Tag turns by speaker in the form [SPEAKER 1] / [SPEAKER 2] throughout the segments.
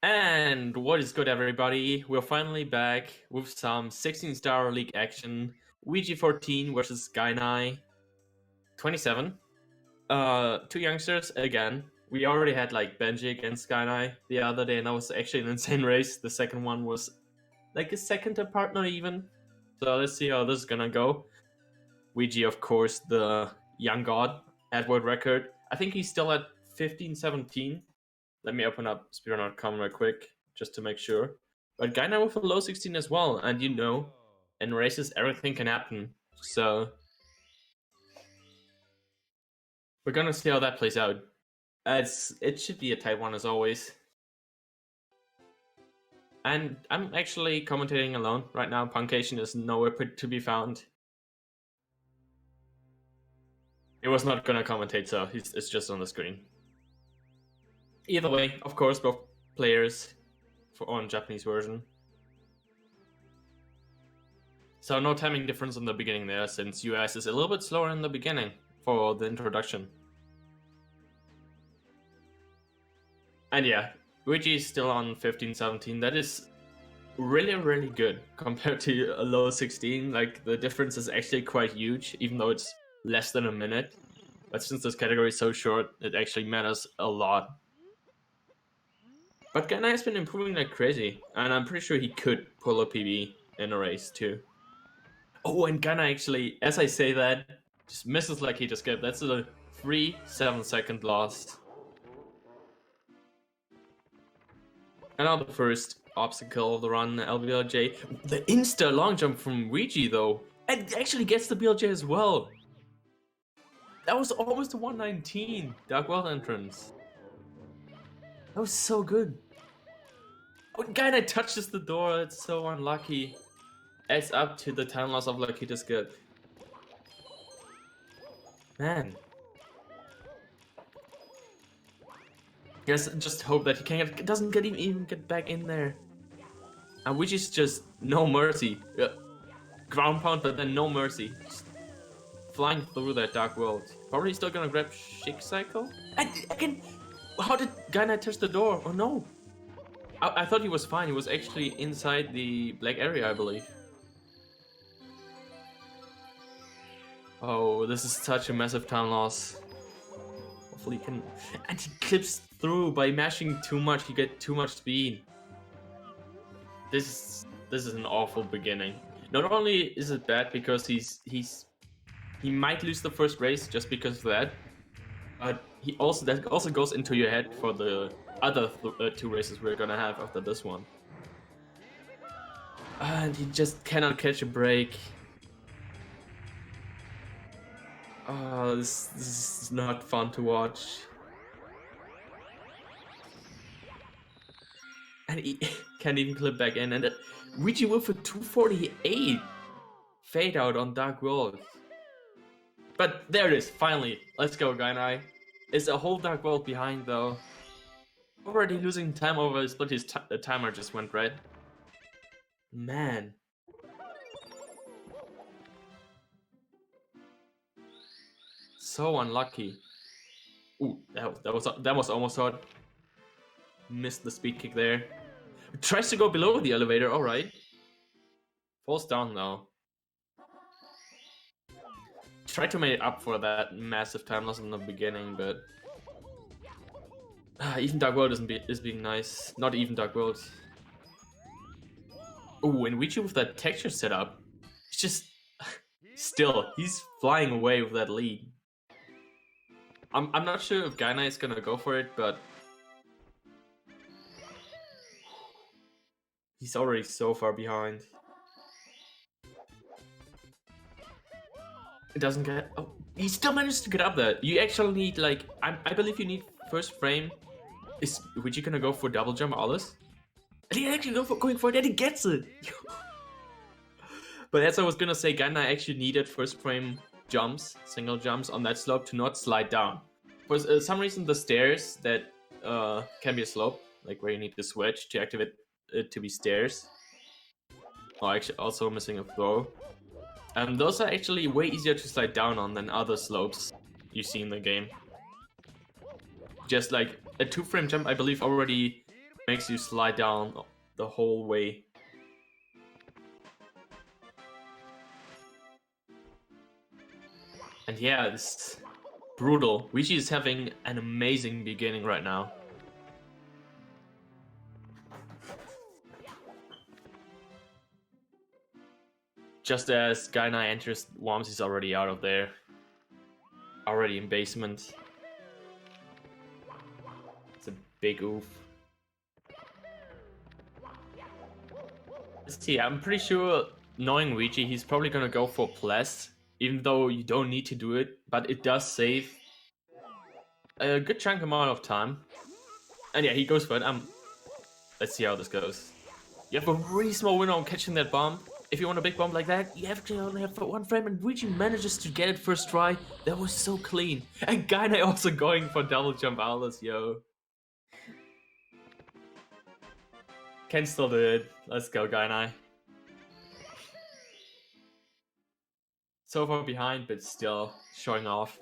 [SPEAKER 1] And what is good, everybody? We're finally back with some 16-star league action. Weegee14 versus Gainai27. Two youngsters again. We already had like Benji against Gainai the other day, and that was actually an insane race. The second one was like a second apart, not even. So let's see how this is gonna go. Weegee, of course, the young god at world record. I think he's still at 15-17. Let me open up Speedrun.com real quick, just to make sure. But Gainai with a low 16 as well, and in races everything can happen. So we're gonna see how that plays out. It should be a tight one as always. And I'm actually commentating alone right now. Punkation is nowhere to be found. It was not gonna commentate, so it's just on the screen. Either way, of course, both players on Japanese version. So no timing difference in the beginning there, since US is a little bit slower in the beginning for the introduction. And yeah, Weegee is still on 15-17. That is really, really good compared to a low 16. Like, the difference is actually quite huge, even though it's less than a minute. But since this category is so short, it actually matters a lot. But Gainai has been improving like crazy, and I'm pretty sure he could pull a PB in a race too. Oh, and Gainai actually, as I say that, just misses like he just got. That's a 3 7-second loss. And now the first obstacle of the run, LBLJ. The insta long jump from Weegee though, and it actually gets the BLJ as well. That was almost a 119 Dark World entrance. That was so good. Oh, Gainai touches the door, it's so unlucky. Adds up to the time loss of like he just got. Man. Just hope that he doesn't even get back in there. And which is just no mercy. Ground pound, but then no mercy. Just flying through that Dark World. Probably still gonna grab Shake Cycle. And again, how did Gainai touch the door? Oh no. I thought he was fine. He was actually inside the black area, I believe. Oh, this is such a massive time loss. Hopefully he can... And he clips through by mashing too much. He gets too much speed. This is an awful beginning. Not only is it bad because he might lose the first race just because of that, but that also goes into your head for the other two races we're gonna have after this one. And he just cannot catch a break. Oh, this is not fun to watch. And he can't even clip back in. And Weegee with a 248 fade out on Dark World. But there it is, finally. Let's go, Gainai. It's a whole Dark World behind though. Already losing time over his split, the timer just went red. Man. So unlucky. Ooh, that was almost hard. Missed the speed kick there. Tries to go below the elevator, alright. Falls down now. Tried to make up for that massive time loss in the beginning, but even Dark World is being nice. Not even Dark World. Ooh, and Weegee with that texture setup, it's just still he's flying away with that lead. I'm not sure if Gainai is gonna go for it, but he's already so far behind. It doesn't get... Oh, he still managed to get up there. You actually need, like... I believe you need first frame. Is Weegee gonna go for double jump alles? And he actually going for it, and he gets it! But as I was gonna say, Gainai actually needed first frame jumps, single jumps on that slope to not slide down. For some reason, the stairs that can be a slope, like where you need to switch to activate it to be stairs. Oh, actually also missing a throw. Those are actually way easier to slide down on than other slopes you see in the game. Just like a 2-frame jump, I believe, already makes you slide down the whole way. And yeah, it's brutal. Weegee is having an amazing beginning right now. Just as Gainai enters, Worms is already out of there. Already in basement. It's a big oof. Let's see, I'm pretty sure, knowing Weegee, he's probably gonna go for Plus, even though you don't need to do it, but it does save a good chunk amount of time. And yeah, he goes for it. Let's see how this goes. You have a really small window on catching that bomb. If you want a big bomb like that, you have to only have one frame, and Weegee manages to get it first try. That was so clean. And Gainai also going for double jump outlaws, yo. Can still do it. Let's go, Gainai. So far behind, but still showing off.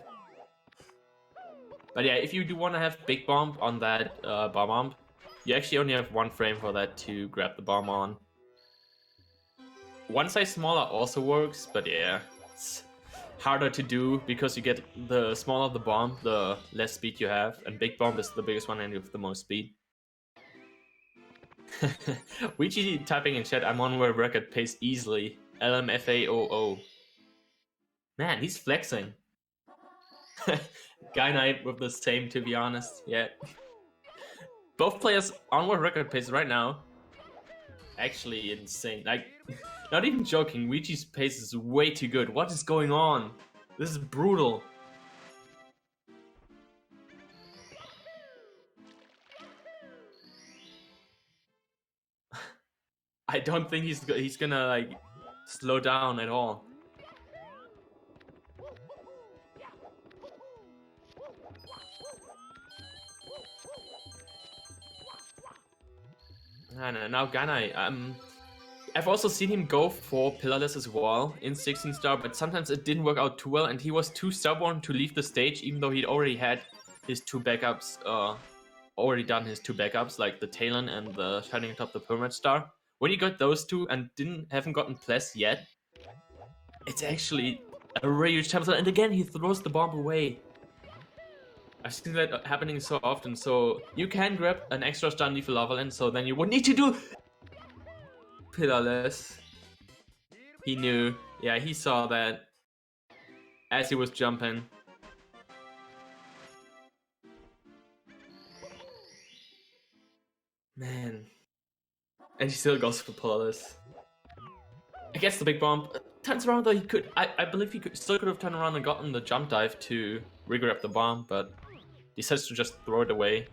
[SPEAKER 1] But yeah, if you do want to have big bomb on that bomb, you actually only have one frame for that to grab the bomb on. One size smaller also works, but yeah, it's harder to do because you get the smaller the bomb, the less speed you have, and big bomb is the biggest one and you have the most speed. Weegee typing in chat, I'm on world record pace easily. LMFAOO. Man, he's flexing. Gainai with the same, to be honest. Yeah. Both players on world record pace right now. Actually insane. Like, not even joking, Weegee's pace is way too good. What is going on? This is brutal. I don't think he's gonna like slow down at all. I don't know, now Gainai, I've also seen him go for pillarless as well in 16 star, but sometimes it didn't work out too well, and he was too stubborn to leave the stage, even though he'd already had his two backups, like the Talon and the Shining Atop the Pyramid Star. When you got those two and haven't gotten Plus yet, it's actually a really huge time. And again, he throws the bomb away. I've seen that happening so often, so you can grab an extra stun lethal level, and so then you would need to do pillarless. He knew. Yeah, he saw that as he was jumping. Man. And he still goes for pillarless. I guess the big bomb turns around though. He could, I believe he still could have turned around and gotten the jump dive to re-grab the bomb, but decides to just throw it away.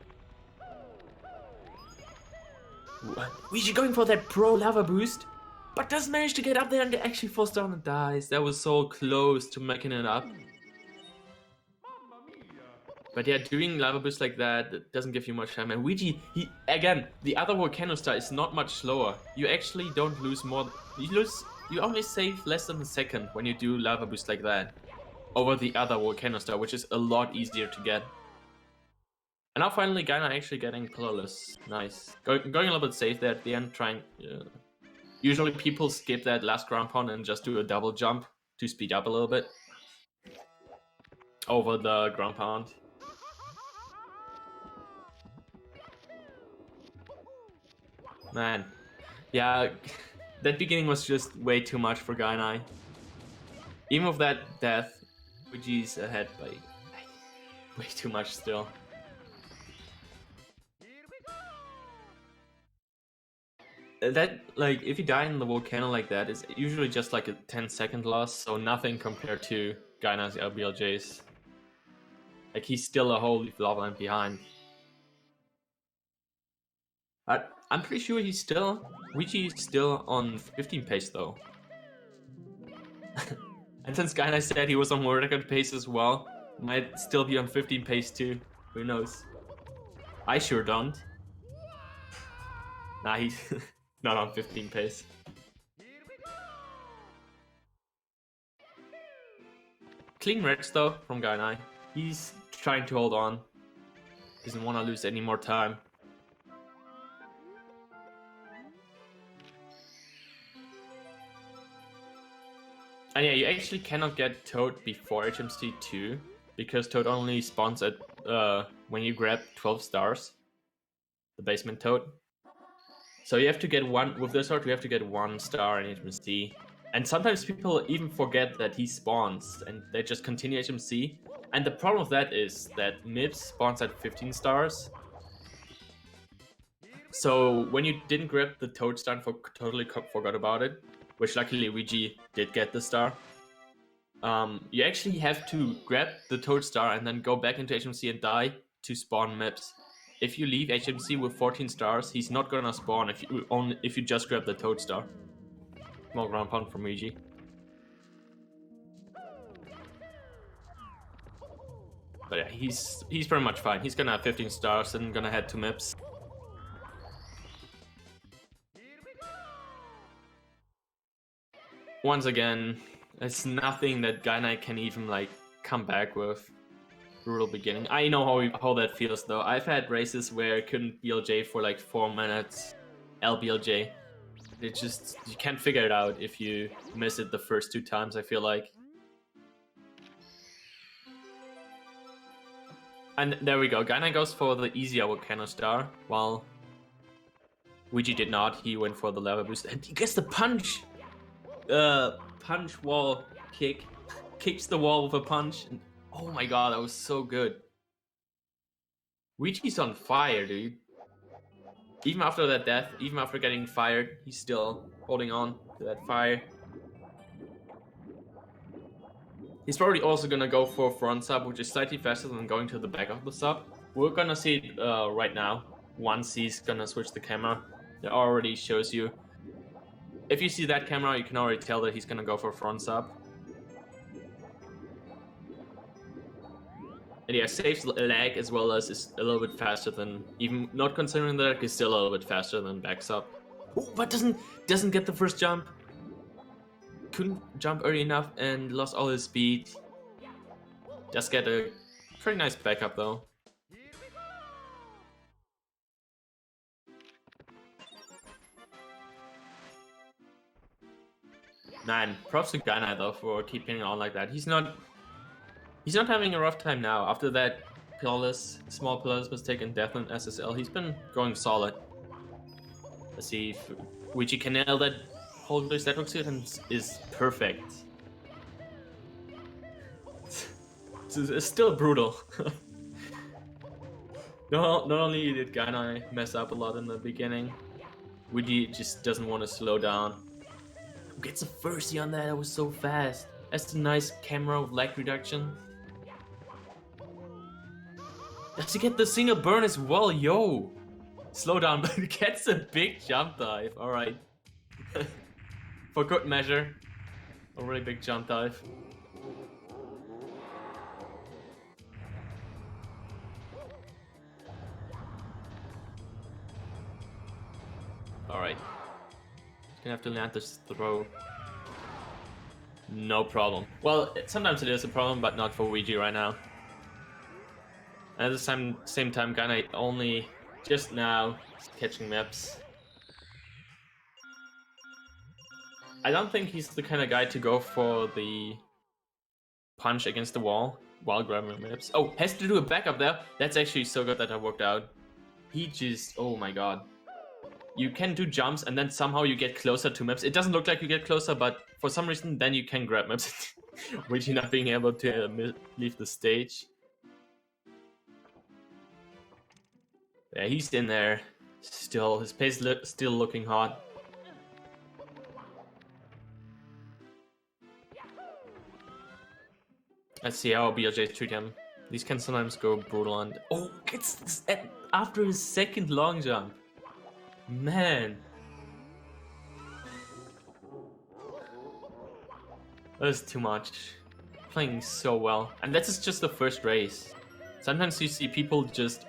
[SPEAKER 1] Weegee going for that pro lava boost, but does manage to get up there and actually falls down and dies. That was so close to making it up. But yeah, doing lava boost like that doesn't give you much time. And Weegee, again, the other Volcano Star is not much slower. You actually don't lose more. You only save less than a second when you do lava boost like that over the other Volcano Star, which is a lot easier to get. And now finally, Gainai actually getting pillarless. Nice. Going a little bit safe there at the end, trying. Usually people skip that last ground pound and just do a double jump to speed up a little bit over the ground pound. Man, yeah, that beginning was just way too much for Gainai. Even with that death, Weegee's ahead by way too much still. That, like, if you die in the volcano like that, it's usually just like a 10-second loss, so nothing compared to Gainai's LBLJs. Like, he's still a whole lava line behind. I'm pretty sure Weegee is still on 15 pace though. And since Gainai said he was on world record pace as well, might still be on 15 pace too. Who knows? I sure don't. Nah, he's not on 15 pace. Clean reds though from Gainai. He's trying to hold on. Doesn't want to lose any more time. And yeah, you actually cannot get Toad before HMC 2, because Toad only spawns at when you grab 12 stars, the basement Toad. So you have to get one, with this sword you have to get 1 star in HMC. And sometimes people even forget that he spawns, and they just continue HMC. And the problem with that is that MIPS spawns at 15 stars. So when you didn't grab the Toad star and totally forgot about it, which luckily Weegee did get the star, you actually have to grab the Toad star and then go back into HMC and die to spawn MIPS. If you leave HMC with 14 stars, he's not gonna spawn if you just grab the Toad star. Small ground pound from Weegee. But yeah, he's pretty much fine. He's gonna have 15 stars and gonna head to MIPS. Once again, it's nothing that Gainai can even like come back with. Brutal beginning. I know how that feels though. I've had races where I couldn't BLJ for like 4 minutes. LBLJ. It just, you can't figure it out if you miss it the first 2 times, I feel like. And there we go. Gainai goes for the easier volcano star, while Weegee did not. He went for the lava boost, and he gets the punch. Punch wall kick. Kicks the wall with a punch. And oh my god, that was so good. Weegee's on fire, dude. Even after that death, even after getting fired, he's still holding on to that fire. He's probably also gonna go for front sub, which is slightly faster than going to the back of the sub. We're gonna see it right now. Once he's gonna switch the camera, it already shows you. If you see that camera, you can already tell that he's gonna go for front sub. And yeah, saves lag as well as is a little bit faster than, even not considering the lag, is still a little bit faster than back sub. Oh, but doesn't get the first jump. Couldn't jump early enough and lost all his speed. Just get a pretty nice backup though. Man, props to Gainai though for keeping it on like that. He's not having a rough time now. After that small pillars mistake in Death and SSL, he's been going solid. Let's see if Weegee can nail that whole network suit and is perfect. It's still brutal. Not only did Gainai mess up a lot in the beginning, Weegee just doesn't want to slow down. Who gets a firstie on that? That was so fast. That's a nice camera with lag reduction. Does he get the single burn as well? Yo! Slow down, but he gets a big jump dive. Alright. For good measure. A really big jump dive. Alright. Gonna have to land this throw. No problem. Well, sometimes it is a problem, but not for Weegee right now. And at the same time, Gainai only just now catching MIPS. I don't think he's the kind of guy to go for the punch against the wall while grabbing MIPS. Oh, has to do a backup there. That's actually so good that I worked out. He just, oh my god. You can do jumps and then somehow you get closer to MIPS. It doesn't look like you get closer, but for some reason then you can grab MIPS. Which not being able to leave the stage. Yeah, he's in there. Still, his pace still looking hot. Let's see how BLJs treat him. These can sometimes go brutal and... Oh, it's after his second long jump. Man. That is too much. Playing so well. And that's just the first race. Sometimes you see people just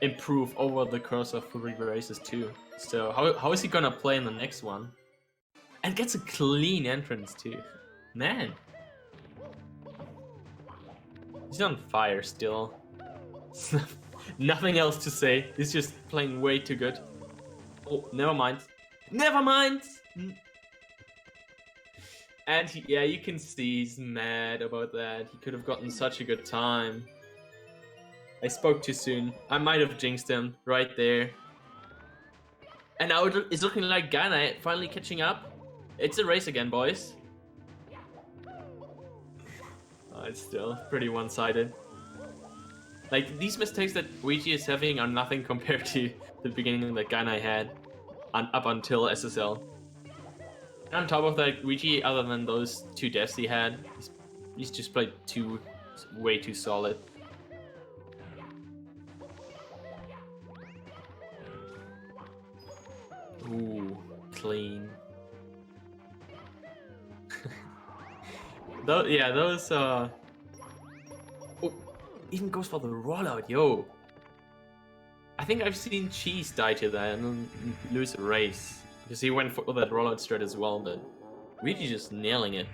[SPEAKER 1] improve over the course of 3 races too. So how is he gonna play in the next one? And gets a clean entrance too. Man. He's on fire still. Nothing else to say. He's just playing way too good. Oh, never mind. Never mind! And yeah, you can see he's mad about that. He could have gotten such a good time. I spoke too soon. I might have jinxed him right there. And now it's looking like Gainai finally catching up. It's a race again, boys. It's still pretty one-sided. Like, these mistakes that Weegee is having are nothing compared to the beginning that Gainai had up until SSL. And on top of that, Weegee, other than those 2 deaths he had, he's just played way too solid. Ooh, clean. Those oh, even goes for the rollout, yo. I think I've seen Cheese die to that and then lose a race. Because he went for that rollout strat as well, but Weegee just nailing it.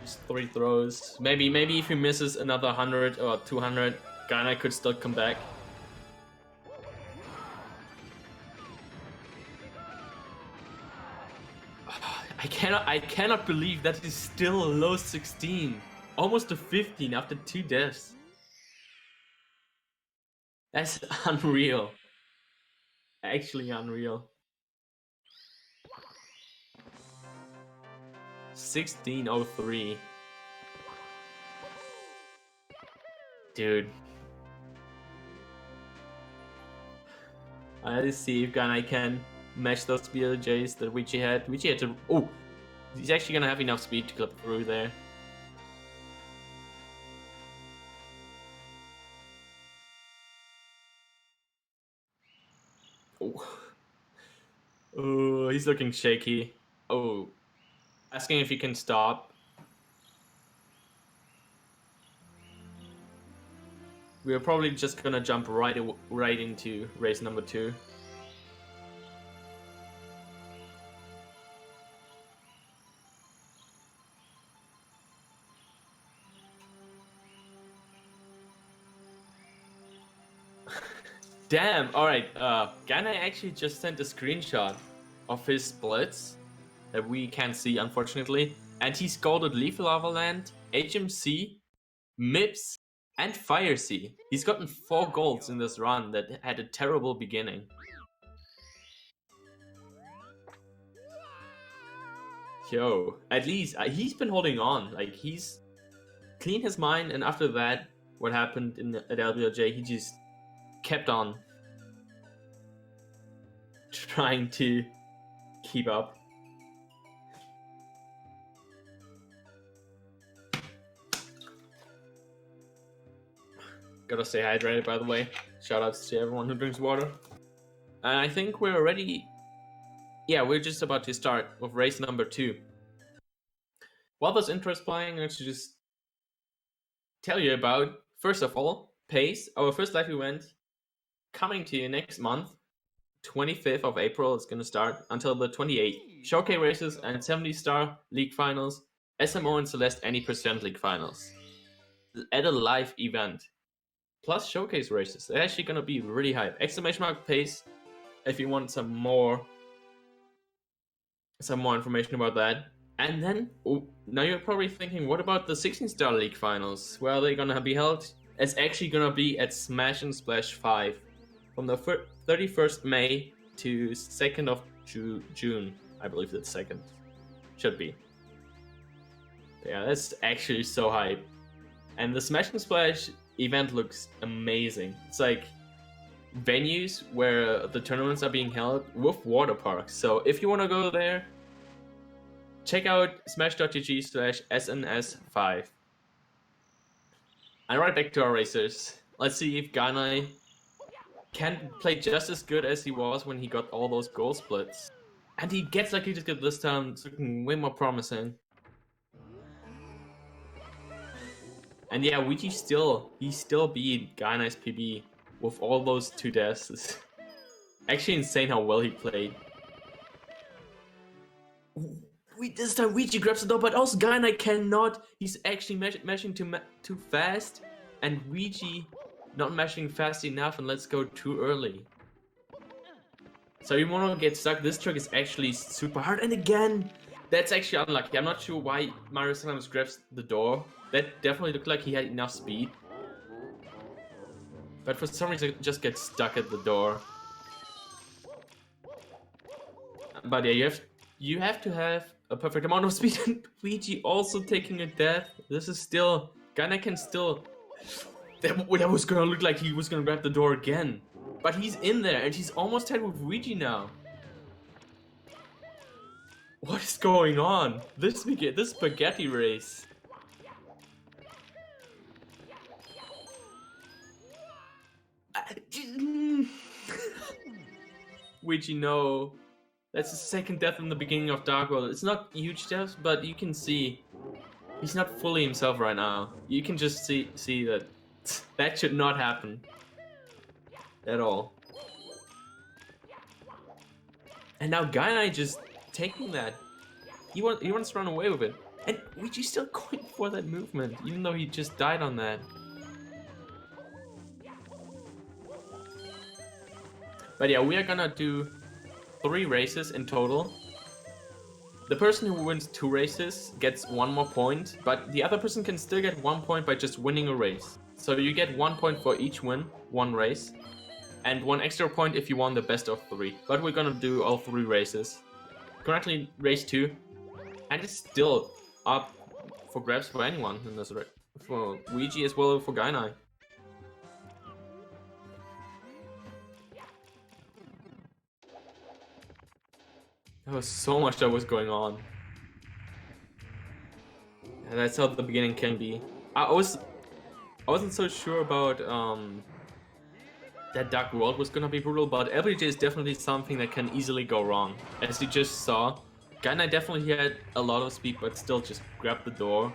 [SPEAKER 1] Just 3 throws. Maybe if he misses another 100 or 200, Gainai could still come back. I cannot believe that he's still a low 16. Almost a 15 after 2 deaths. That's unreal. Actually unreal. 1603. Dude. Let's see if Gainai can match those BLJs that Weegee had. Weegee had to... Oh! He's actually gonna have enough speed to clip through there. Oh. Oh, he's looking shaky. Oh. Asking if he can stop. We're probably just gonna jump right into race number 2. Damn, alright, Gainai actually just sent a screenshot of his splits that we can't see, unfortunately. And he scolded Lethal Avaland, HMC, MIPS, and Fire Sea. He's gotten 4 golds in this run that had a terrible beginning. Yo, at least he's been holding on. Like, he's cleaned his mind, and after that, what happened at LBLJ, he just kept on trying to keep up. Gotta stay hydrated, by the way. Shoutouts to everyone who drinks water. And I think we're already... Yeah, we're just about to start with race number 2. While there's interest playing, let's just tell you about, first of all, PACE, our first live event, coming to you next month. 25th of April it's gonna start until the 28th. Showcase races and 70-star league finals, SMO and Celeste any % league finals. At a live event. Plus showcase races. They're actually gonna be really hype. ! PACE if you want some more information about that. And then, now you're probably thinking, what about the 16-star league finals? Where are they gonna be held? It's actually gonna be at Smash and Splash 5 from the 31st May to 2nd of June. I believe that's 2nd. Should be. Yeah, that's actually so hype. And the Smash and Splash event looks amazing. It's like venues where the tournaments are being held with water parks. So if you want to go there, check out smash.gg/SNS5. And right back to our racers. Let's see if Gainai can play just as good as he was when he got all those goal splits. And he gets like he just got this time. It's looking way more promising. And yeah, Weegee still beat Gainai's PB with all those 2 deaths. It's actually insane how well he played. This time Weegee grabs the door, but also Gainai cannot. He's actually mashing too fast, and Weegee not mashing fast enough, and let's go too early. So you wanna get stuck. This trick is actually super hard. And again, that's actually unlucky. I'm not sure why Mario sometimes grabs the door. That definitely looked like he had enough speed. But for some reason, it just gets stuck at the door. But yeah, you have to have a perfect amount of speed. And Weegee also taking a death. This is still... Gainai can still... That was gonna look like he was gonna grab the door again. But he's in there, and he's almost tied with Weegee now. What is going on? This spaghetti race. Weegee, no. That's the second death in the beginning of Dark World. It's not huge deaths, but you can see he's not fully himself right now. You can just see that that should not happen at all. And now Gainai just taking that. He wants to run away with it. And Weegee's still going for that movement, even though he just died on that. But yeah, we are gonna do 3 races in total. The person who wins 2 races gets 1 more point, but the other person can still get 1 point by just winning a race. So you get 1 point for each win, 1 race, and 1 extra point if you won the best of 3. But we're gonna do all 3 races. Currently race 2, and it's still up for grabs for anyone in this race. For Weegee as well as for Gainai. There was so much that was going on. And that's how the beginning can be. I wasn't so sure about that Dark World was gonna be brutal, but LBJ is definitely something that can easily go wrong. As you just saw, Gainai definitely had a lot of speed, but still just grabbed the door.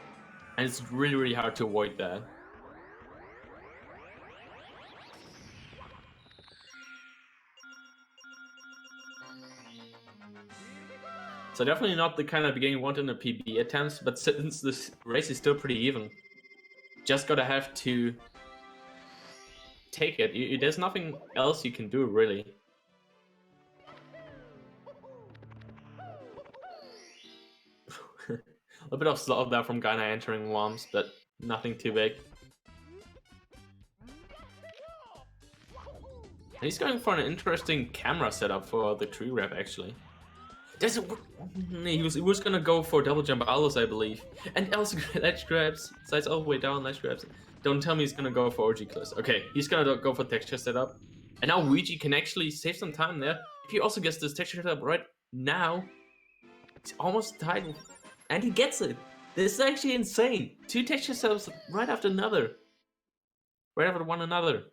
[SPEAKER 1] And it's really hard to avoid that. So definitely not the kind of beginning you want in a PB attempts, but since this race is still pretty even, just gotta have to take it. There's nothing else you can do, really. A bit of slot there from Gainai entering worms, but nothing too big. And he's going for an interesting camera setup for the tree wrap, actually. He was gonna go for double jump Alos, I believe. And also ledge grabs, sides all the way down, ledge grabs. Don't tell me he's gonna go for OG cliffs. Okay, he's gonna go for texture setup. And now Weegee can actually save some time there. If he also gets this texture setup right now, he's almost tied. And he gets it. This is actually insane. 2 texture setups right after another. Right after one another.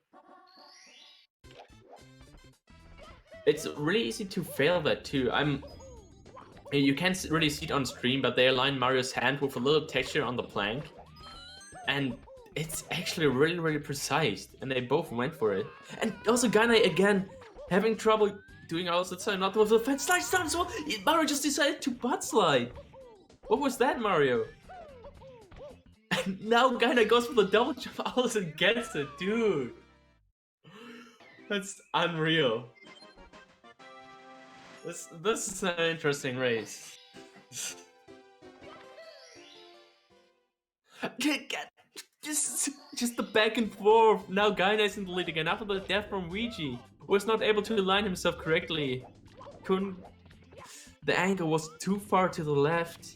[SPEAKER 1] It's really easy to fail that too. You can't really see it on stream, but they align Mario's hand with a little texture on the plank. And it's actually really precise. And they both went for it. And also Gainai again, having trouble doing all the time, not with the fence slide down as well. Mario just decided to butt slide. What was that, Mario? And now Gainai goes for the double jump Alice and gets it, dude. That's unreal. This is an interesting race. Just the back and forth. Now Gainai's in the lead again after the death from Weegee. Was not able to align himself correctly. The angle was too far to the left.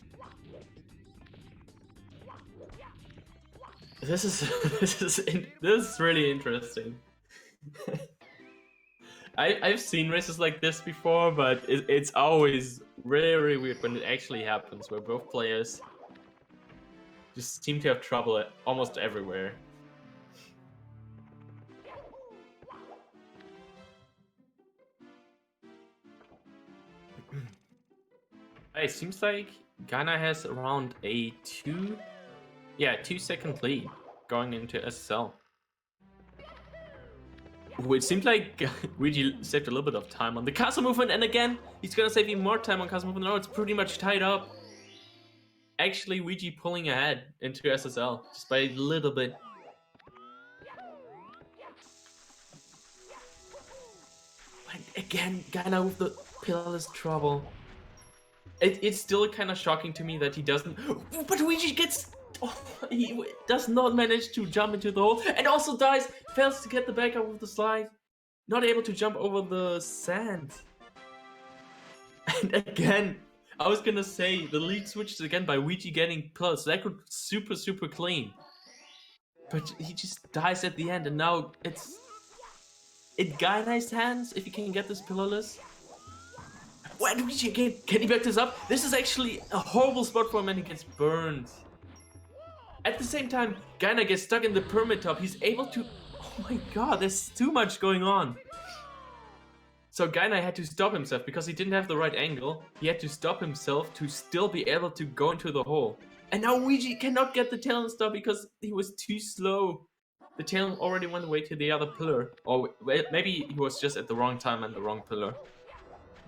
[SPEAKER 1] This is really interesting. I've seen races like this before, but it's always very weird when it actually happens, where both players just seem to have trouble almost everywhere. It seems like Gainai has around a 2-second lead going into SSL. It seems like Weegee saved a little bit of time on the castle movement, and again, he's gonna save even more time on castle movement. Now it's pretty much tied up. Actually, Weegee pulling ahead into SSL just by a little bit. And again, Gainai with the pillarless trouble. It's still kind of shocking to me that he doesn't. But Weegee gets. Oh, he does not manage to jump into the hole and also dies. Fails to get the back up with the slide. Not able to jump over the sand. And again, I was gonna say the lead switches again by Weegee getting plus. That could super clean. But he just dies at the end, and now it's in Gainai's hands if he can get this pillarless. What? Can he back this up? This is actually a horrible spot for him and he gets burned. At the same time, Gainai gets stuck in the pyramid top. He's able to... Oh my god, there's too much going on. So Gainai had to stop himself because he didn't have the right angle. He had to stop himself to still be able to go into the hole. And now Weegee cannot get the talent stop because he was too slow. The talent already went away to the other pillar. Or maybe he was just at the wrong time and the wrong pillar.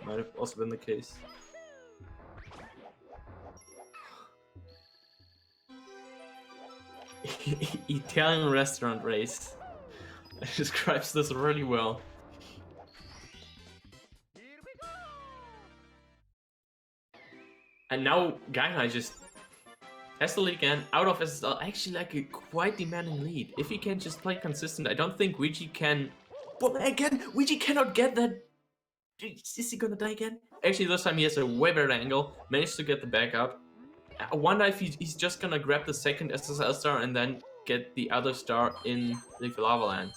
[SPEAKER 1] Might have also been the case. Italian restaurant race. It describes this really well. And now Gainai just has the lead again, out of SSL, actually like a quite demanding lead. If he can just play consistent, I don't think Weegee can... But again, Weegee cannot get that... Is he gonna die again? Actually, this time he has a way better angle, managed to get the back up. I wonder if he's just gonna grab the second SSL star and then get the other star in the lava land.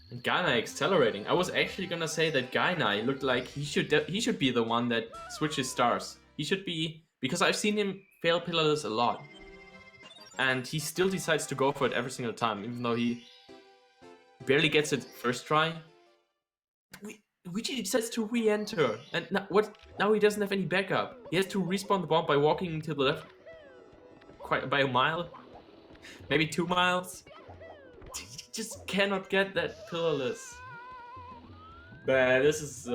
[SPEAKER 1] And Gainai accelerating. I was actually gonna say that Gainai looked like he should be the one that switches stars. He should be, because I've seen him fail pillarless a lot. And he still decides to go for it every single time, even though he barely gets it first try. Weegee decides to re-enter, and now he doesn't have any backup. He has to respawn the bomb by walking to the left by a mile, maybe 2 miles. He just cannot get that pillarless. But this is...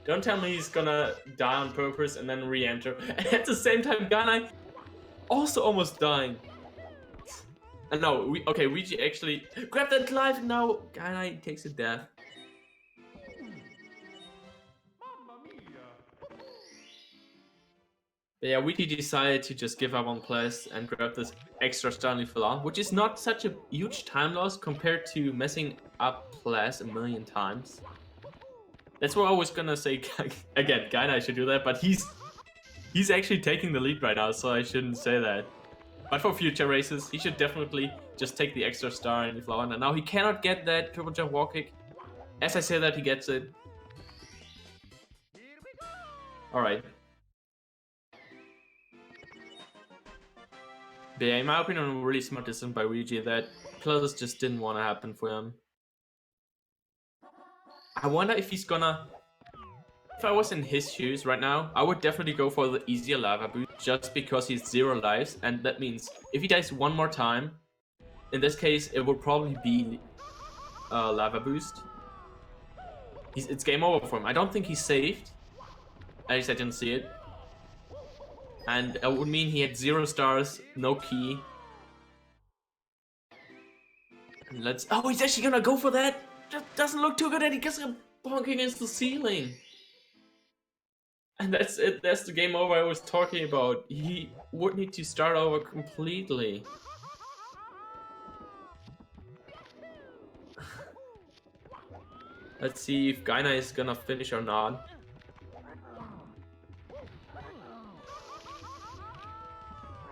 [SPEAKER 1] Don't tell me he's gonna die on purpose and then re-enter. And at the same time, Gainai also almost dying. And no, Weegee actually grabbed that life, and now Gainai takes a death. But yeah, Weegee decided to just give up on place and grab this extra Stanley Filan, which is not such a huge time loss compared to messing up Plas a million times. That's what I was gonna say. Again, Gainai should do that, but he's actually taking the lead right now, so I shouldn't say that. But for future races, he should definitely just take the extra star in the flower. And now he cannot get that triple jump wall kick. As I say that, he gets it. Alright. But yeah, in my opinion, a really smart decision by Weegee that Plus just didn't want to happen for him. I wonder if he's gonna... If I was in his shoes right now, I would definitely go for the easier lava boost just because he's 0 lives, and that means if he dies one more time, in this case it would probably be lava boost. It's game over for him. I don't think he's saved. At least I didn't see it. And it would mean he had 0 stars, no key. And let's... Oh, he's actually gonna go for that! Just doesn't look too good, and he gets him bonking against the ceiling. And that's it, that's the game over I was talking about. He would need to start over completely. Let's see if Gainai is gonna finish or not.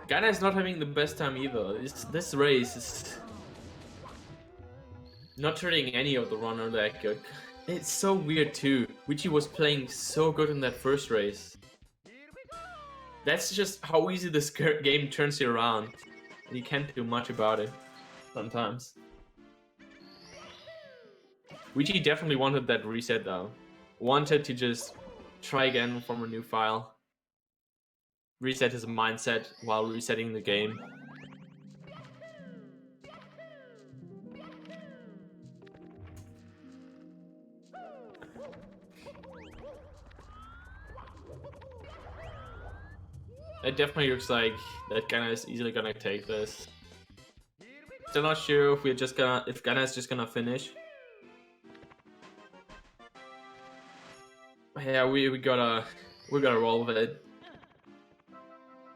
[SPEAKER 1] Gainai is not having the best time either. This race is not treating any of the runner that good. It's so weird too. Weegee was playing so good in that first race. That's just how easy this game turns you around. You can't do much about it sometimes. Weegee definitely wanted that reset though. Wanted to just try again from a new file. Reset his mindset while resetting the game. It definitely looks like that Gainai is easily gonna take this. Still not sure if we're just gonna, if Gainai's just gonna finish. Yeah, we gotta roll with it.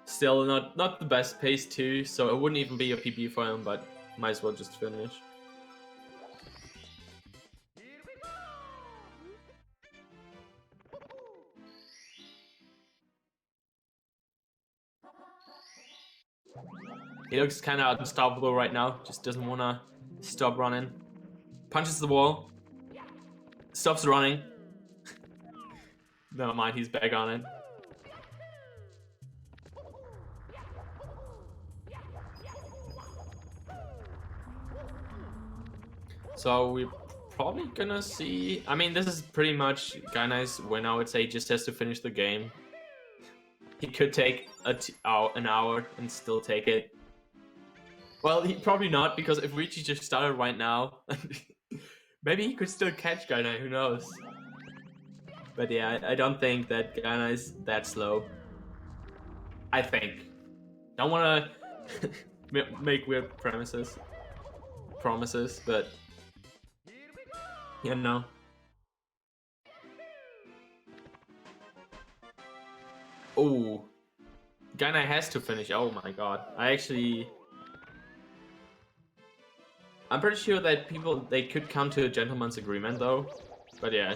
[SPEAKER 1] Still not the best pace too, so it wouldn't even be a PB for him, but might as well just finish. He looks kind of unstoppable right now, just doesn't want to stop running. Punches the wall. Stops running. Never mind, he's back on it. So we're probably gonna see... I mean, this is pretty much Gainai's win, I would say. He just has to finish the game. He could take an hour and still take it. Well, he probably not, because if Weegee just started right now, maybe he could still catch Gainai, who knows? But yeah, I don't think that Gainai is that slow. I think. Don't want to make weird promises, but you know. Oh, Gainai has to finish. Oh my god! I'm pretty sure that they could come to a gentleman's agreement though. But yeah.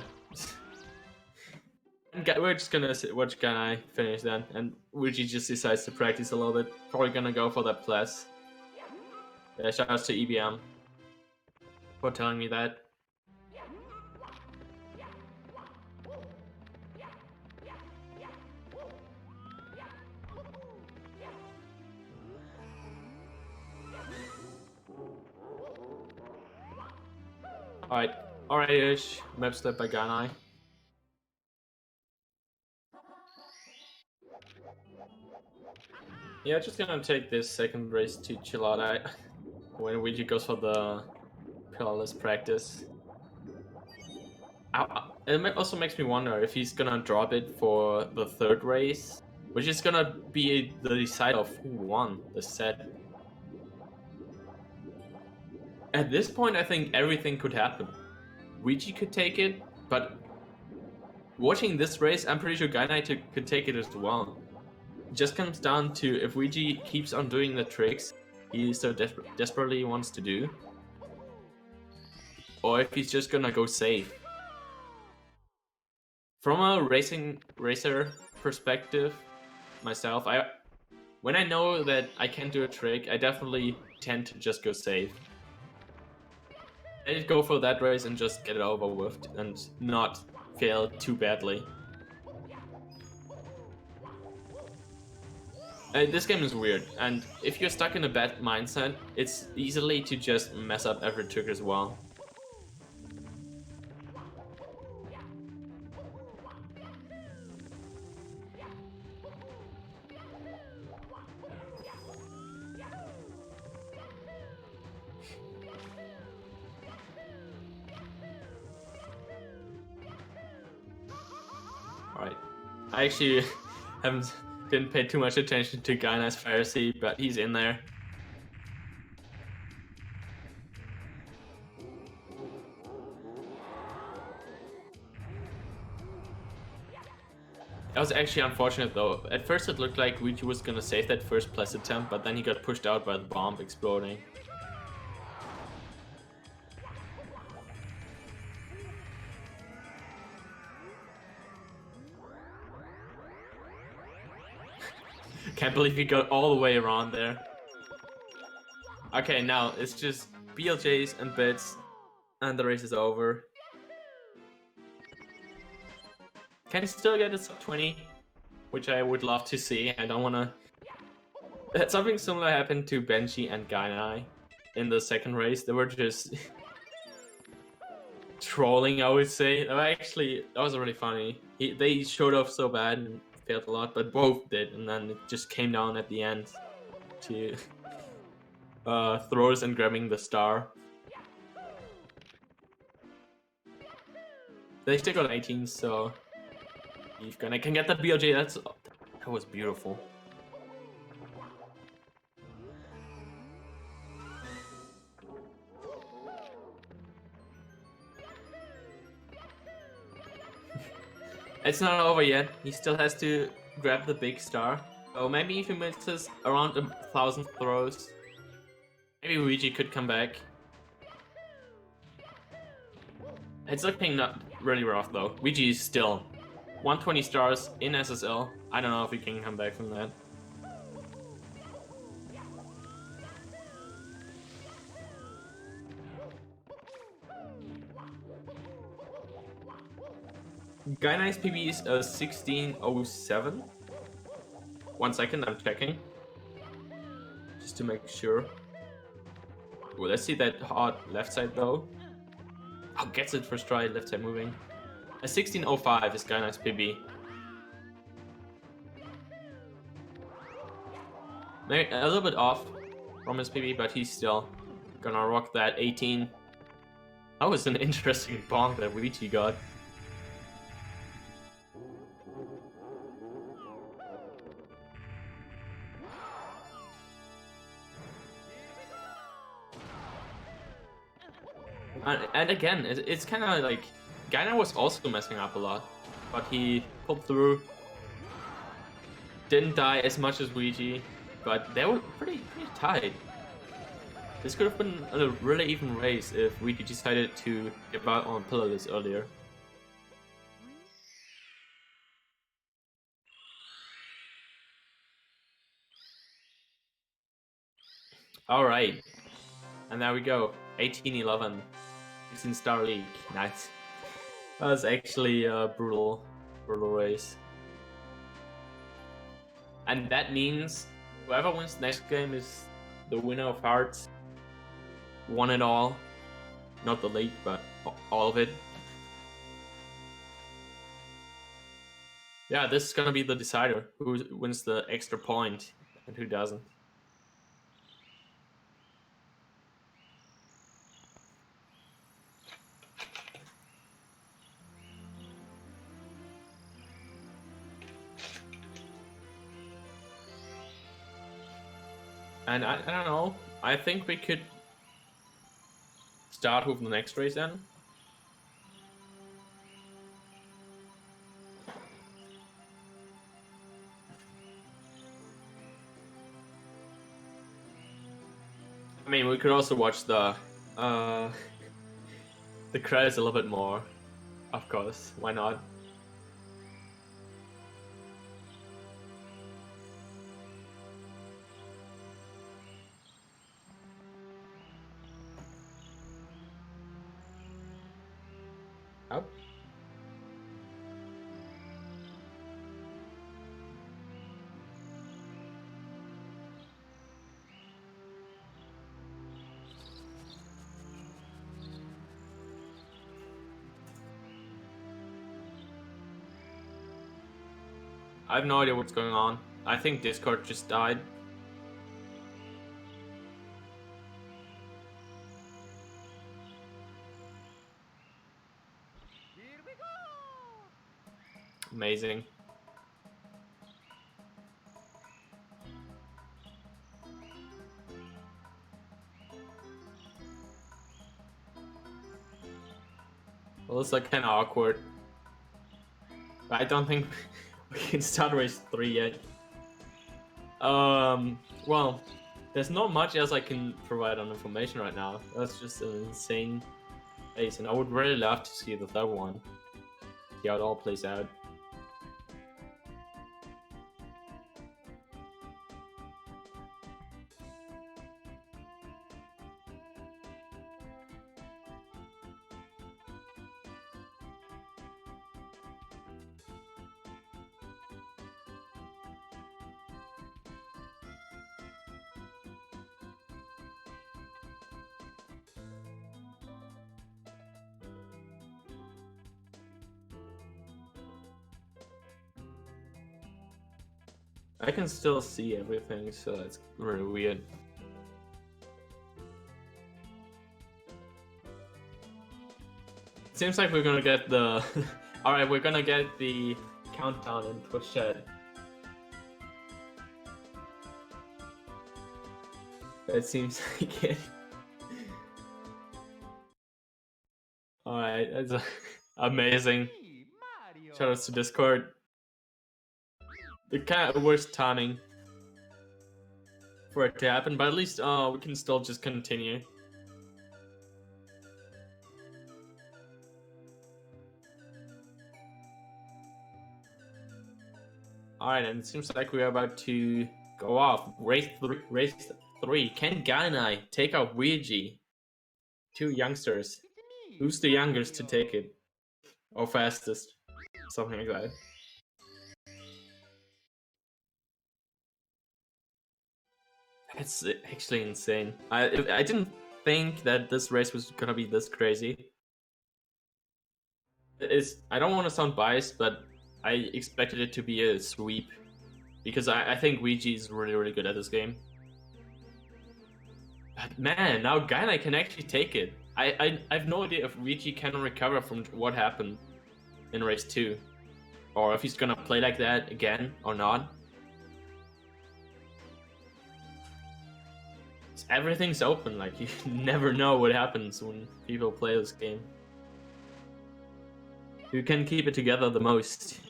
[SPEAKER 1] We're just gonna watch Gainai finish then, and Weegee just decides to practice a little bit. Probably gonna go for that plus. Yeah, shout out to EBM for telling me that. Alright-ish. Map step by Gainai. Yeah, just gonna take this second race to chill out when Weegee goes for the pillarless practice. It also makes me wonder if he's gonna drop it for the third race, which is gonna be the decide of who won the set. At this point, I think everything could happen. Weegee could take it, but watching this race, I'm pretty sure Gainai could take it as well. It just comes down to if Weegee keeps on doing the tricks he so desperately wants to do, or if he's just gonna go safe. From a racer perspective, myself, when I know that I can't do a trick, I definitely tend to just go safe. I just go for that race and just get it over with and not fail too badly. This game is weird, and if you're stuck in a bad mindset, it's easily to just mess up every trick as well. Alright, I actually didn't pay too much attention to Gainai's Pharisee, but he's in there. That was actually unfortunate though. At first it looked like Weegee was gonna save that first plus attempt, but then he got pushed out by the bomb exploding. Can't believe he got all the way around there. Okay, now it's just BLJs and bits, and the race is over. Can he still get a sub 20? Which I would love to see. I don't wanna... Something similar happened to Benji and Gainai in the second race. They were just trolling, I would say. Actually, that was really funny. They showed off so bad and failed a lot, but both did, and then it just came down at the end to throws and grabbing the star. They still got 18, so if Gainai can get that BLJ, that was beautiful. It's not over yet. He still has to grab the big star. So maybe if he misses around 1,000 throws, maybe Weegee could come back. It's looking not really rough though. Weegee is still 120 stars in SSL. I don't know if he can come back from that. Gainai's PB is 1607. 1 second, I'm checking. Just to make sure. Well, let's see that hard left side though. Oh, gets it first try, left side moving. A 1605 is Gainai's PB. Maybe a little bit off from his PB, but he's still gonna rock that 18. That was an interesting bonk that Weegee got. And again, it's kind of like Gainai was also messing up a lot, but he pulled through. Didn't die as much as Weegee, but they were pretty tight. This could have been a really even race if Weegee decided to give out on pillarless earlier. Alright, and there we go, 18-11, 16-star league, nice. That was actually a brutal race. And that means whoever wins next game is the winner of Hearts. Won it all. Not the league, but all of it. Yeah, this is gonna be the decider. Who wins the extra point and who doesn't. And I don't know, I think we could start with the next race then. I mean, we could also watch the credits a little bit more, of course, why not? Oh. I have no idea what's going on. I think Discord just died. Amazing. Well, it's like kind of awkward. But I don't think we can start race 3 yet. Well, there's not much else I can provide on information right now. That's just an insane race, and I would really love to see the third one. See how it all plays out. I can still see everything, so it's really weird. It seems like we're gonna get the... Alright, we're gonna get the countdown in Twitch chat. It seems like it. Alright, that's amazing. Shout outs to Discord. The kind of worst timing for it to happen, but at least we can still just continue. Alright, and it seems like we are about to go off. Race 3. Can Gainai take out Weegee? 2 youngsters. Who's the youngest to take it? Or fastest? Something like that. It's actually insane. I didn't think that this race was gonna be this crazy. I don't want to sound biased, but I expected it to be a sweep. Because I think Weegee is really, really good at this game. But man, now Gainai can actually take it. I have no idea if Weegee can recover from what happened in race 2. Or if he's gonna play like that again or not. Everything's open, like you never know what happens when people play this game. Who can keep it together the most?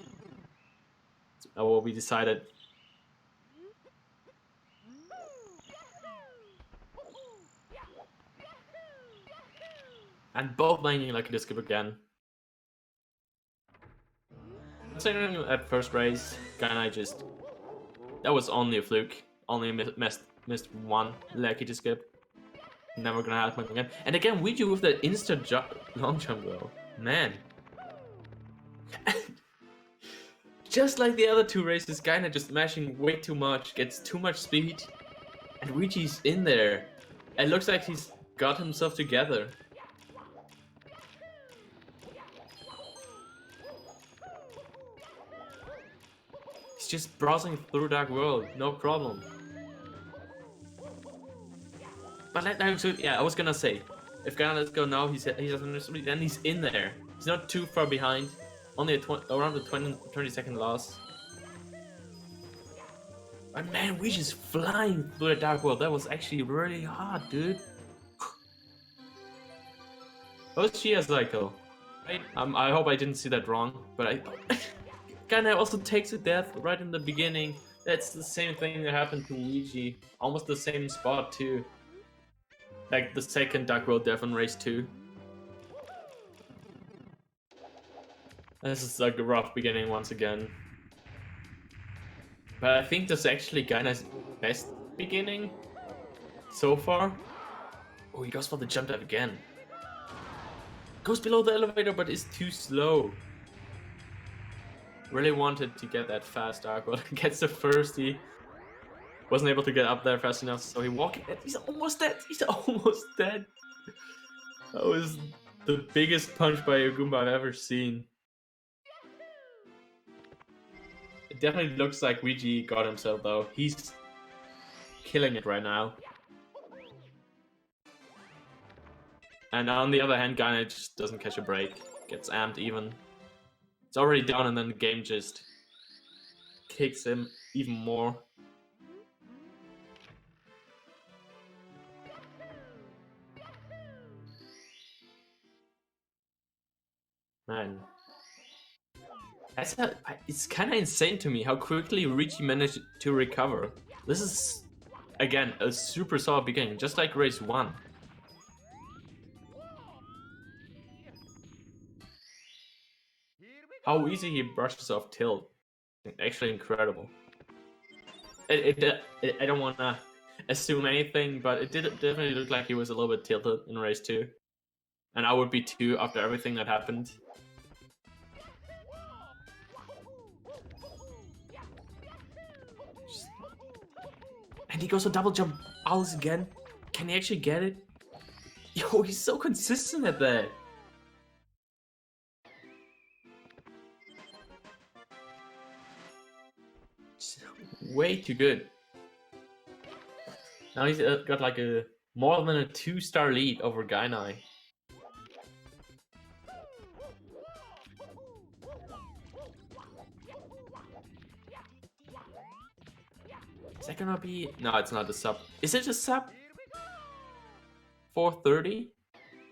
[SPEAKER 1] That's what we decided. And both landing like a skip again. Considering at first race, Gainai just... That was only a fluke. Only missed one lucky to skip. Never gonna happen again. And again, Weegee with that instant long jump though. Man. Just like the other 2 races, Gainai just mashing way too much, gets too much speed. And Weegee's in there. It looks like he's got himself together. He's just browsing through Dark World, no problem. But yeah, I was gonna say, if Gainai lets go now, he's then he's in there. He's not too far behind. Only around the 20-second loss. But man, we just flying through the Dark World. That was actually really hard, dude. That was GSA cycle. Right? I hope I didn't see that wrong, but Gainai also takes a death right in the beginning. That's the same thing that happened to Weegee. Almost the same spot too. Like the second Dark World death in race 2. This is like a rough beginning once again. But I think this is actually Gainai's best beginning so far. Oh, he goes for the jump dive again. Goes below the elevator, but is too slow. Really wanted to get that fast Dark World. Gets the first, he wasn't able to get up there fast enough, so he walked. He's almost dead. He's almost dead. That was the biggest punch by a Goomba I've ever seen. It definitely looks like Weegee got himself though. He's killing it right now. And on the other hand, Gainai just doesn't catch a break. Gets amped even. It's already down and then the game just kicks him even more. Man. It's kind of insane to me how quickly Weegee managed to recover. This is, again, a super solid beginning, just like race 1. How easy he brushes off tilt. Actually incredible. I don't want to assume anything, but it did definitely look like he was a little bit tilted in race 2. And I would be too after everything that happened. And he goes for double jump owls again. Can he actually get it? Yo, he's so consistent at that. Way too good. Now he's got like a more than a 2-star lead over Gainai. Is that gonna be... No, it's not a sub. Is it a sub 430?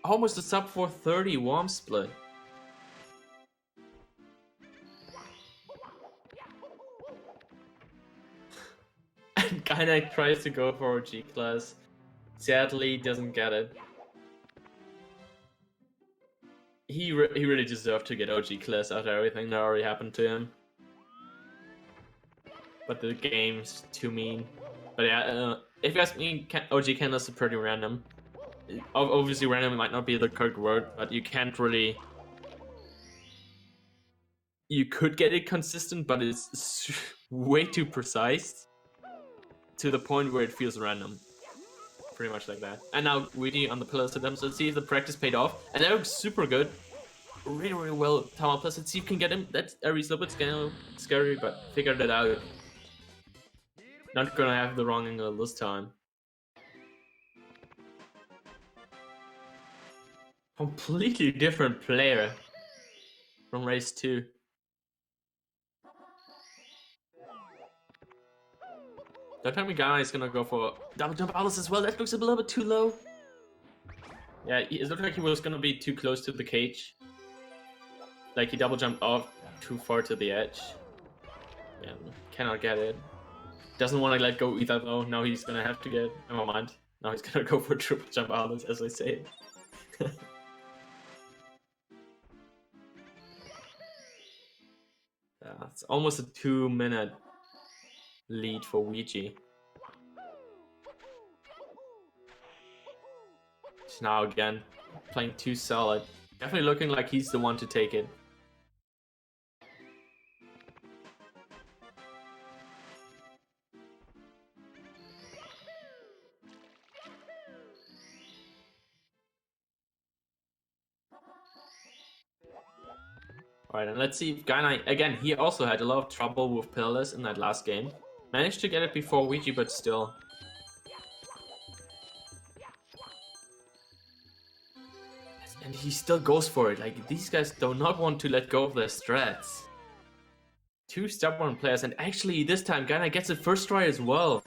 [SPEAKER 1] Almost a sub 430 warm split. Gainai tries to go for a G class. Sadly, doesn't get it. He really deserved to get OG class after everything that already happened to him. But the game's too mean. But yeah, if you ask me, OG Candace is pretty random. Obviously, random might not be the correct word, but you can't really. You could get it consistent, but it's way too precise to the point where it feels random. Pretty much like that. And now Weegee on the pillars to them, so let's see if the practice paid off. And that looks super good. Really, really well. Tower plus, let's see if you can get him. That's a little bit scary, but figured it out. Not gonna have the wrong angle this time. Completely different player from race 2. That time Gainai is gonna go for double jump Alice as well. That looks a little bit too low. Yeah, it looked like he was gonna be too close to the cage. Like he double jumped off too far to the edge. Yeah, cannot get it. Doesn't want to let go either though. Now he's gonna have to get. Never mind. Now he's gonna go for triple jump Alice, as I say. Yeah, it's almost a 2-minute lead for Weegee. Now again, playing too solid. Definitely looking like he's the one to take it. Alright, and let's see if Gainai, again, he also had a lot of trouble with pillars in that last game. Managed to get it before Weegee, but still. And he still goes for it. Like, these guys do not want to let go of their strats. 2 stubborn players, and actually this time Gainai gets it first try as well.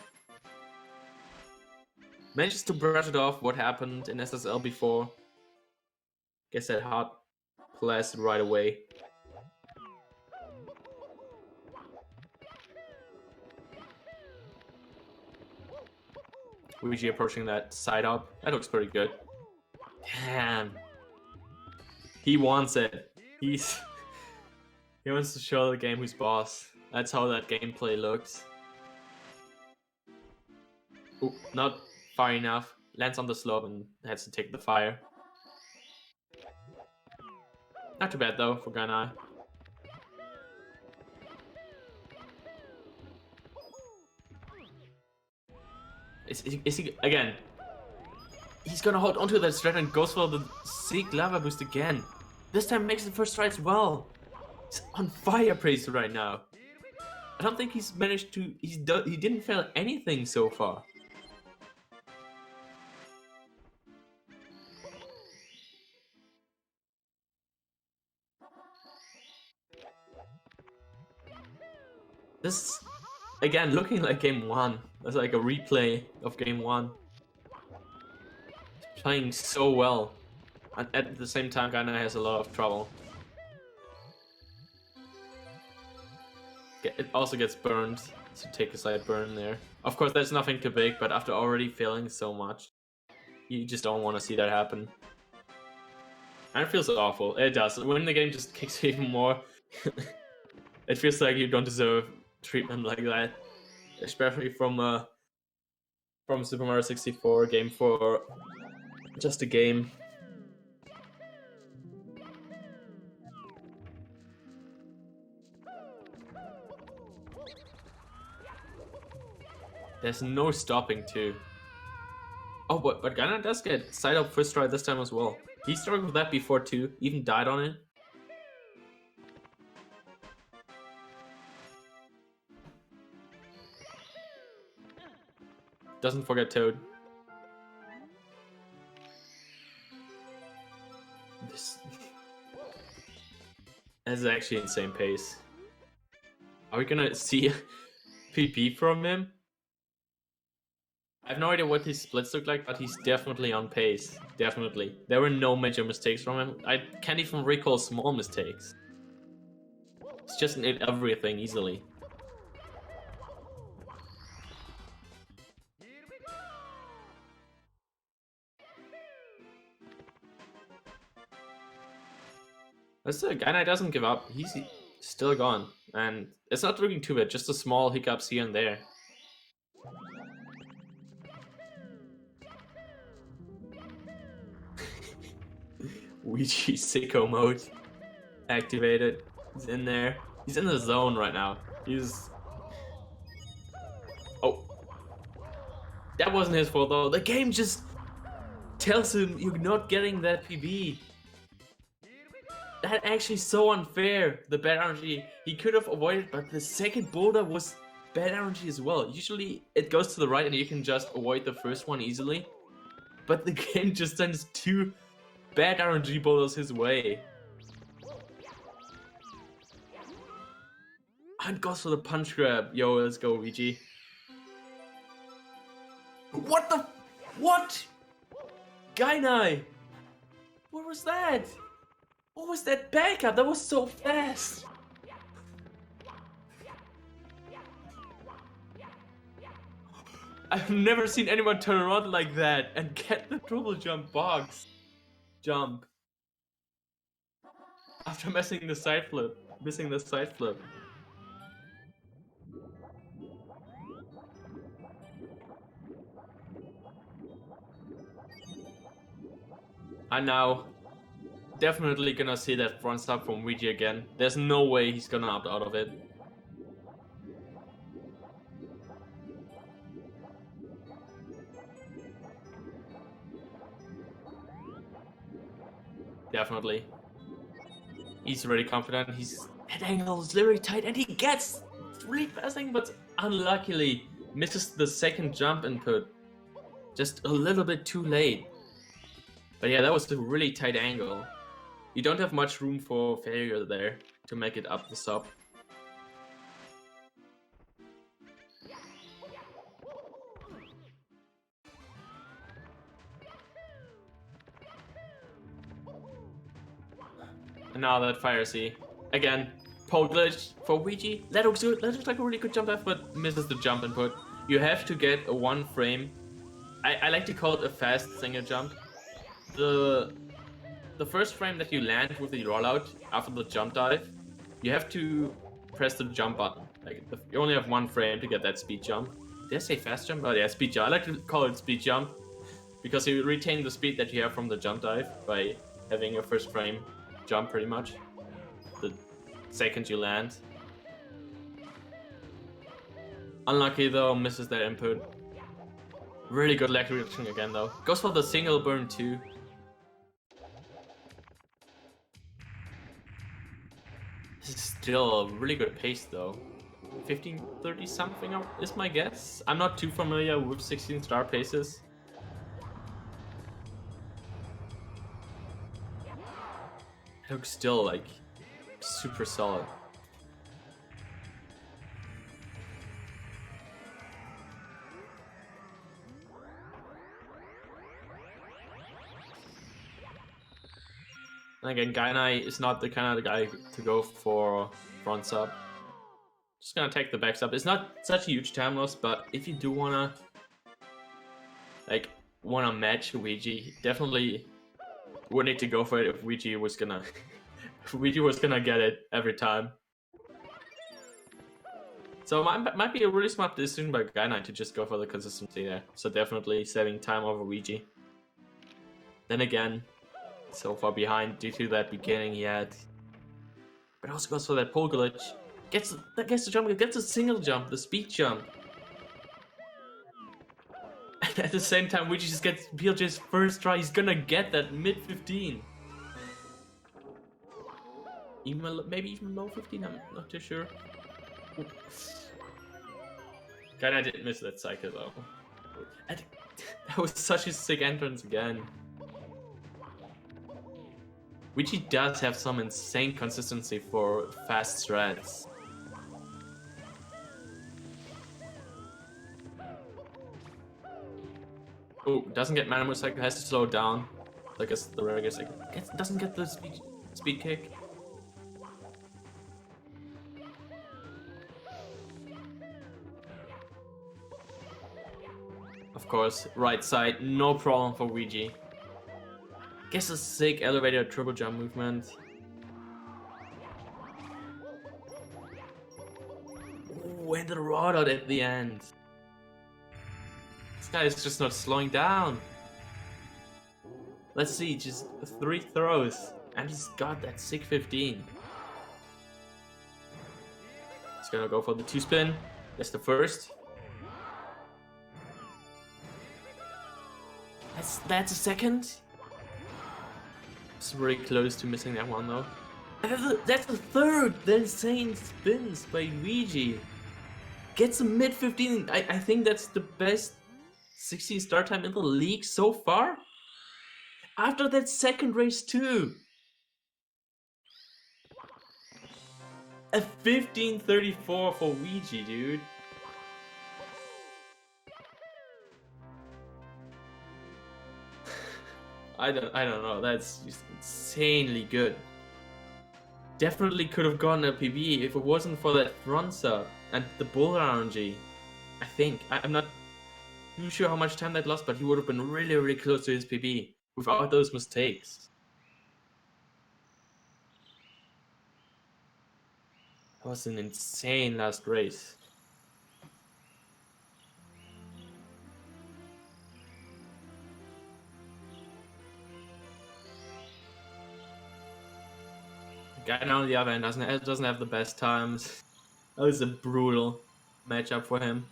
[SPEAKER 1] Manages to brush it off what happened in SSL before. Gets that hot blast right away. Weegee approaching that side up. That looks pretty good. Damn. He wants it. He wants to show the game who's boss. That's how that gameplay looks. Ooh, not far enough. Lands on the slope and has to take the fire. Not too bad though for Gainai. Is he again? He's gonna hold onto that strat and goes for the sick lava boost again. This time makes the first try as well. He's on fire pace right now. I don't think he's managed to. He didn't fail anything so far. This again looking like game 1. That's like a replay of game 1. He's playing so well. And at the same time, Gainai has a lot of trouble. It also gets burned, so take a side burn there. Of course, that's nothing too big, but after already failing so much, you just don't want to see that happen. And it feels awful. It does. When the game just kicks you even more, it feels like you don't deserve treatment like that. Especially from Super Mario 64 game for just a game. There's no stopping too. Oh, but Gainai does get side up first try this time as well. He struggled with that before too, even died on it. Doesn't forget Toad. This is actually insane pace. Are we gonna see PP from him? I have no idea what his splits look like, but he's definitely on pace. Definitely. There were no major mistakes from him. I can't even recall small mistakes. It's just in everything easily. But still, Gainai doesn't give up. He's still gone. And it's not looking too bad, just a small hiccups here and there. Weegee sicko mode activated. He's in there. He's in the zone right now. He's... Oh. That wasn't his fault though. The game just tells him you're not getting that PB. That actually so unfair. The bad energy he could have avoided, but the second boulder was bad energy as well. Usually it goes to the right and you can just avoid the first one easily. But the game just sends 2 bad RNG boulders his way. And goes for the punch grab. Yo, let's go, Weegee. What the? What? Gainai! What was that? What was that backup? That was so fast! I've never seen anyone turn around like that and get the triple jump box. Jump. After missing the side flip. I'm now definitely gonna see that front stop from Weegee again. There's no way he's gonna opt out of it. Definitely. He's really confident. That angle is very tight and he gets really passing, but unluckily misses the second jump input. Just a little bit too late. But yeah, that was a really tight angle. You don't have much room for failure there to make it up the sub. And now that fire C. Again, pole glitch for Weegee. That looks good. That looks like a really good jump F, but misses the jump input. You have to get a 1 frame. I like to call it a fast single jump. The first frame that you land with the rollout after the jump dive, you have to press the jump button. Like you only have 1 frame to get that speed jump. Did I say fast jump? Oh yeah, speed jump. I like to call it speed jump because you retain the speed that you have from the jump dive by having a first frame jump pretty much. The second you land. Unlucky though, misses that input. Really good lag reduction again though. Goes for the single burn too. This is still a really good pace though. 15:30 something is my guess. I'm not too familiar with 16-star paces. It looks still like super solid. And again, Gainai is not the kind of guy to go for front sub. Just gonna take the back sub. It's not such a huge time loss, but if you do wanna match Weegee, definitely would need to go for it if Weegee was gonna get it every time. So it might be a really smart decision by Gainai to just go for the consistency there. So definitely saving time over Weegee. Then again, so far behind due to that beginning he had. But also goes for that pole glitch. Gets the jump, gets a single jump, the speed jump. And at the same time, Weegee just gets BLJ's first try. He's gonna get that mid 15. Maybe even low 15, I'm not too sure. Gainai didn't miss that cycle though. And that was such a sick entrance again. Weegee does have some insane consistency for fast strats. Oh, doesn't get mana motorcycle, has to slow down. I guess the regular cycle. Doesn't get the speed kick. Of course, right side, no problem for Weegee. Gets a sick elevator triple jump movement. went right out at the end. This guy is just not slowing down. Let's see, just 3 throws, and he's got that sick 15. He's gonna go for the 2-spin. That's the first. That's a second. It's very close to missing that one though. That's the third. The insane spins by Weegee. Gets a mid 15. I think that's the best 16 start time in the league so far. After that second race too. A 15:34 for Weegee, dude. I don't know. That's just insanely good. Definitely could have gotten a PB if it wasn't for that front sub and the bull RNG. I think. I'm not too sure how much time that lost, but he would have been really, really close to his PB without those mistakes. That was an insane last race. Gainai on the other hand doesn't have the best times. That was a brutal matchup for him.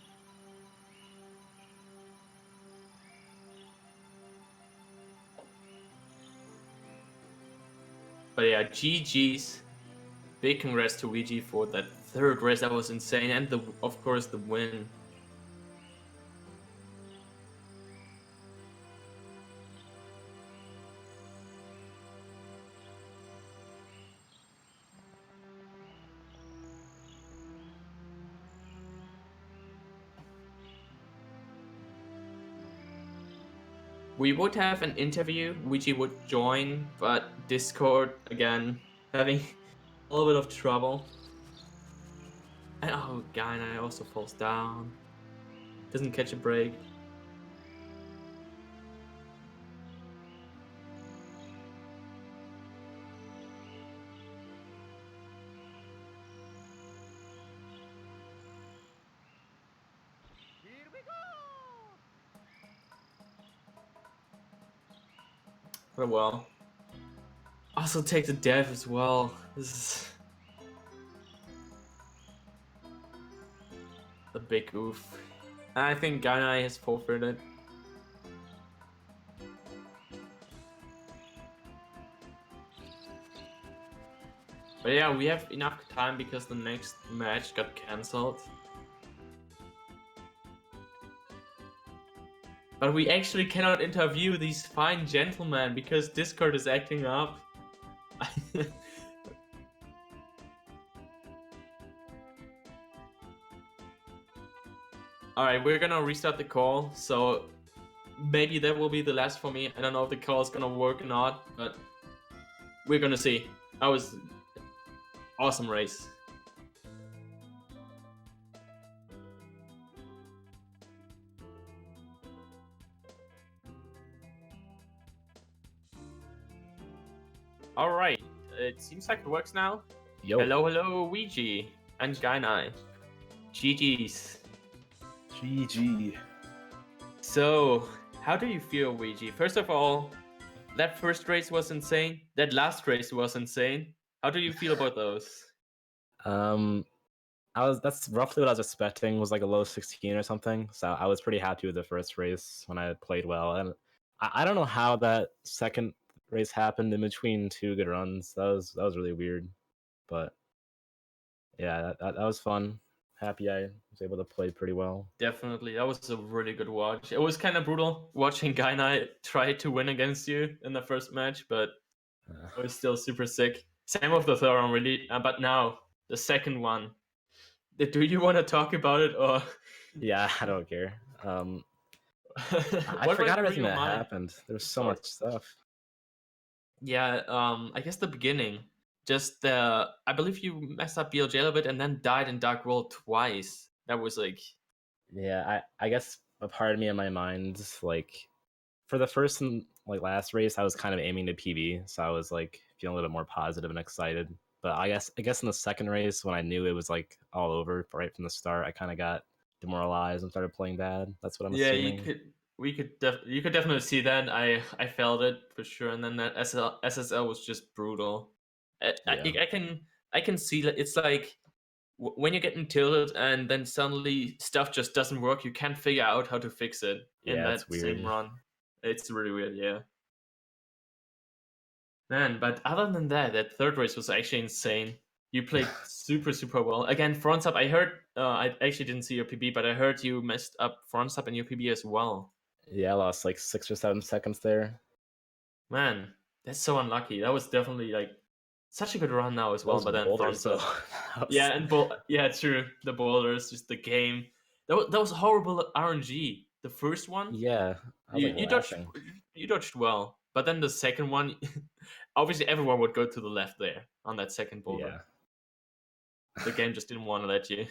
[SPEAKER 1] But yeah, GG's. Big congrats to Weegee for that third race. That was insane, and of course the win. We would have an interview, Weegee would join, but Discord, again, having a little bit of trouble. And oh, Gainai also falls down. Doesn't catch a break. But well. Also take the dev as well. This is a big oof. I think Gainai has forfeited. But yeah, we have enough time because the next match got cancelled. But we actually cannot interview these fine gentlemen because Discord is acting up. Alright, we're gonna restart the call, so maybe that will be the last for me. I don't know if the call is gonna work or not, but we're gonna see. That was awesome race. Alright, it seems like it works now.
[SPEAKER 2] Yo.
[SPEAKER 1] Hello, Weegee and Gainai. GG's.
[SPEAKER 2] GG.
[SPEAKER 1] So, how do you feel, Weegee? First of all, that first race was insane. That last race was insane. How do you feel about those?
[SPEAKER 2] That's roughly what I was expecting, was like a low 16 or something. So I was pretty happy with the first race when I played well. And I don't know how that second race happened in between two good runs. That was really weird. But yeah, that was fun. Happy I was able to play pretty well.
[SPEAKER 1] Definitely, that was a really good watch. It was kind of brutal watching Gainai try to win against you in the first match, but it was still super sick. Same with the third one, really. But now, the second one. Do you want to talk about it, or?
[SPEAKER 2] Yeah, I don't care. I
[SPEAKER 1] What
[SPEAKER 2] forgot
[SPEAKER 1] went through
[SPEAKER 2] everything
[SPEAKER 1] your
[SPEAKER 2] that
[SPEAKER 1] mind?
[SPEAKER 2] happened. There was so much stuff.
[SPEAKER 1] Yeah, I guess the beginning. Just I believe you messed up BLJ a little bit and then died in Dark World twice. That was like,
[SPEAKER 2] Yeah, I guess a part of me in my mind, like, for the first and like last race, I was kind of aiming to PB, so I was like feeling a little bit more positive and excited. But I guess in the second race, when I knew it was like all over right from the start, I kind of got demoralized and started playing bad. That's what I'm
[SPEAKER 1] Yeah,
[SPEAKER 2] assuming.
[SPEAKER 1] you could definitely see that. I felt it for sure, and then that SSL was just brutal.
[SPEAKER 2] Yeah.
[SPEAKER 1] I can see that it's like when you're getting tilted and then suddenly stuff just doesn't work, you can't figure out how to fix it in
[SPEAKER 2] Yeah, it's
[SPEAKER 1] that same
[SPEAKER 2] weird.
[SPEAKER 1] run. It's really weird, yeah. Man, but other than that, that third race was actually insane. You played super well. Again, front sub. I heard. I actually didn't see your PB, but I heard you messed up front sub in your PB as well.
[SPEAKER 2] Yeah, I lost like 6 or 7 seconds there.
[SPEAKER 1] Man, that's so unlucky. That was definitely like such a good run now as well.
[SPEAKER 2] Those
[SPEAKER 1] But then front
[SPEAKER 2] boulders though.
[SPEAKER 1] sub. Yeah, and yeah, true. The boulders, just the game. That was horrible RNG. The first one,
[SPEAKER 2] Yeah, I was like
[SPEAKER 1] you dodged
[SPEAKER 2] laughing.
[SPEAKER 1] you dodged well, but then the second one, obviously everyone would go to the left there on that second boulder.
[SPEAKER 2] Yeah.
[SPEAKER 1] The game just didn't want to let you.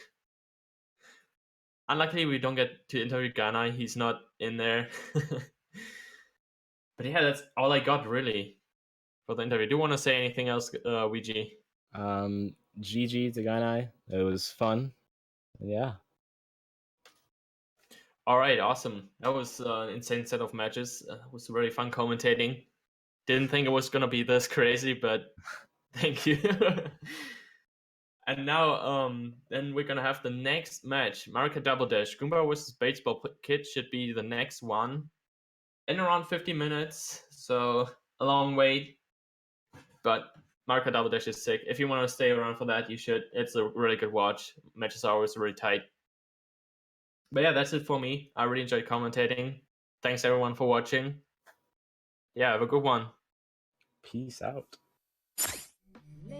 [SPEAKER 1] Unluckily, we don't get to interview Gainai. He's not in there. But yeah, that's all I got really for the interview. Do you want to say anything else, Weegee?
[SPEAKER 2] GG to Gainai. It was fun. Yeah.
[SPEAKER 1] All right, awesome. That was an insane set of matches. It was really fun commentating. Didn't think it was gonna be this crazy, but thank you. And now, then we're gonna have the next match. Marika Double Dash. Goomba versus Baseball Kid should be the next one. In around 50 minutes, so a long wait. But Marika Double Dash is sick. If you want to stay around for that, you should. It's a really good watch. Matches are always really tight. But yeah, that's it for me. I really enjoyed commentating. Thanks everyone for watching. Yeah, have a good one.
[SPEAKER 2] Peace out.